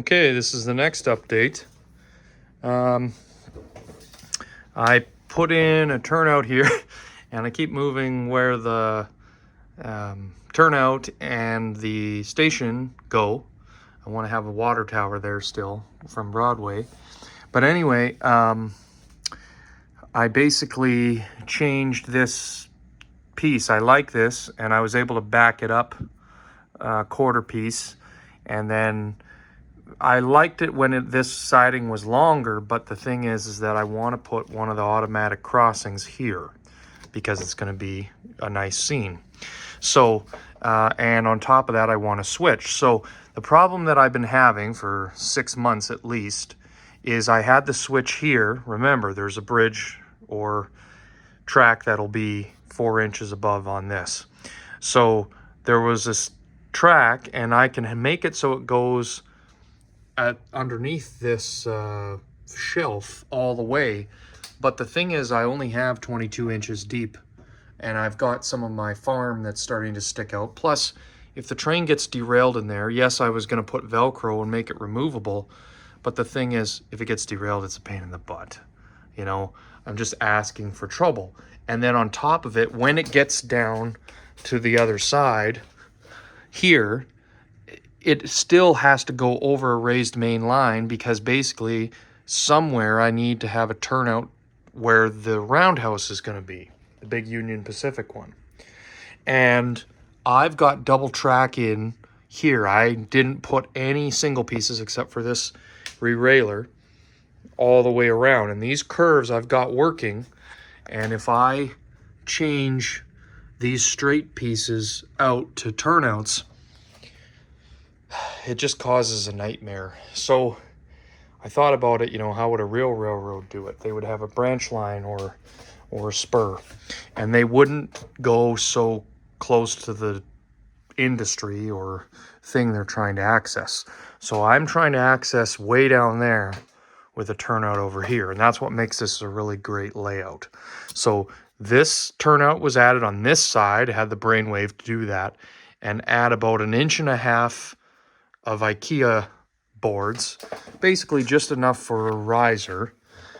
Okay, this is the next update. I put in a turnout here and I keep moving where the turnout and the station go. I want to have a water tower there still from Broadway. But anyway, I basically changed this piece. I like this, and I was able to back it up a quarter piece, and then I liked it when this siding was longer, but the thing is that I want to put one of the automatic crossings here because it's going to be a nice scene. So, and on top of that, I want to switch. So the problem that I've been having for 6 months at least is I had the switch here. Remember, there's a bridge or track that'll be 4 inches above on this. So there was this track, and I can make it so it goes underneath this shelf all the way, but the thing is I only have 22 inches deep, and I've got some of my farm that's starting to stick out. Plus, if the train gets derailed in there, yes, I was going to put Velcro and make it removable, but the thing is, if it gets derailed, it's a pain in the butt. You know, I'm just asking for trouble. And then on top of it, when it gets down to the other side here, it still has to go over a raised main line, because basically somewhere I need to have a turnout where the roundhouse is going to be, the big Union Pacific one. And I've got double track in here. I didn't put any single pieces except for this rerailer all the way around. And these curves I've got working. And if I change these straight pieces out to turnouts, it just causes a nightmare. So I thought about it, you know, how would a real railroad do it? They would have a branch line or a spur, and they wouldn't go so close to the industry or thing they're trying to access. So I'm trying to access way down there with a turnout over here, and that's what makes this a really great layout. So this turnout was added on this side. It had the brainwave to do that, and add about 1.5 inches of IKEA boards, basically just enough for a riser.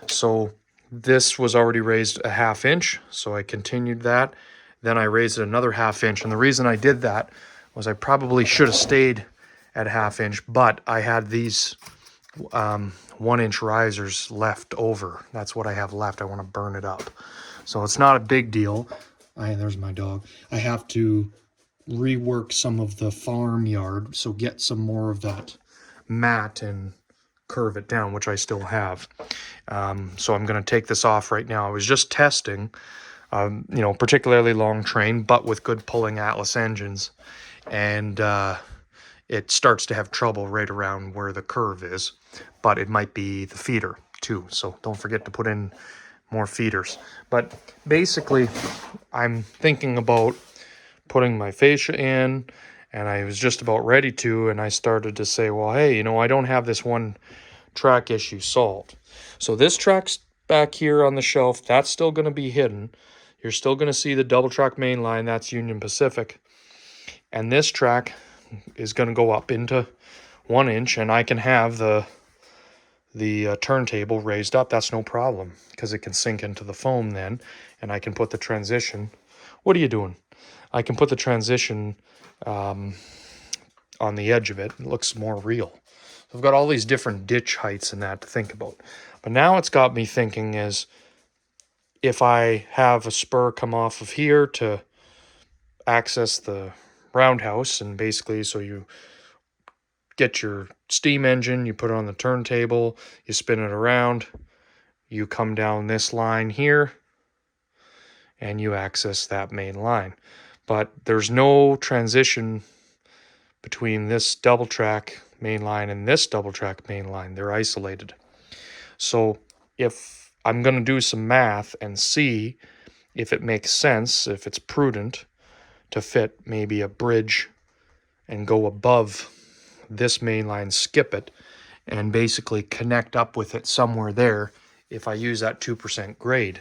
So this was already raised a 1/2 inch, so I continued that. Then I raised it another 1/2 inch, and the reason I did that was I probably should have stayed at 1/2 inch, but I had these 1-inch risers left over. That's what I have left. I want to burn it up. So it's not a big deal. There's my dog. I have to rework some of the farmyard, so get some more of that mat and curve it down, which I still have. So I'm going to take this off right now. I was just testing, you know, particularly long train, but with good pulling Atlas engines, and it starts to have trouble right around where the curve is, but it might be the feeder too, so don't forget to put in more feeders. But basically, I'm thinking about putting my fascia in, and I was just about ready to, and I started to say, well, hey, you know, I don't have this one track issue solved. So this track's back here on the shelf. That's still going to be hidden. You're still going to see the double track main line. That's Union Pacific. And this track is going to go up into 1 inch, and I can have the turntable raised up. That's no problem, because it can sink into the foam then, and I can put the transition. What are you doing? I can put the transition on the edge of it. It looks more real. So I've got all these different ditch heights and that to think about. But now it's got me thinking is, if I have a spur come off of here to access the roundhouse, and basically so you get your steam engine, you put it on the turntable, you spin it around, you come down this line here, and you access that main line. But there's no transition between this double track main line and this double track main line. They're isolated. So if I'm going to do some math and see if it makes sense, if it's prudent to fit maybe a bridge and go above this main line, skip it, and basically connect up with it somewhere there if I use that 2% grade.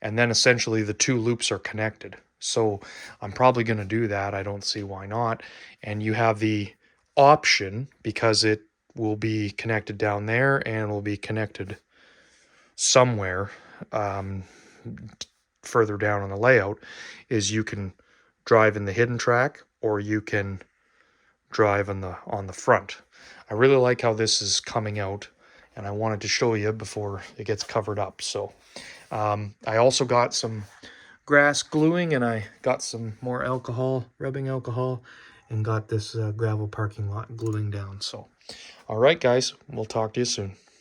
And then essentially the two loops are connected. So I'm probably going to do that. I don't see why not. And you have the option, because it will be connected down there and will be connected somewhere further down on the layout, is you can drive in the hidden track or you can drive on the front. I really like how this is coming out, and I wanted to show you before it gets covered up. So I also got some grass gluing, and I got some more alcohol, rubbing alcohol, and got this gravel parking lot gluing down. So all right, guys, we'll talk to you soon.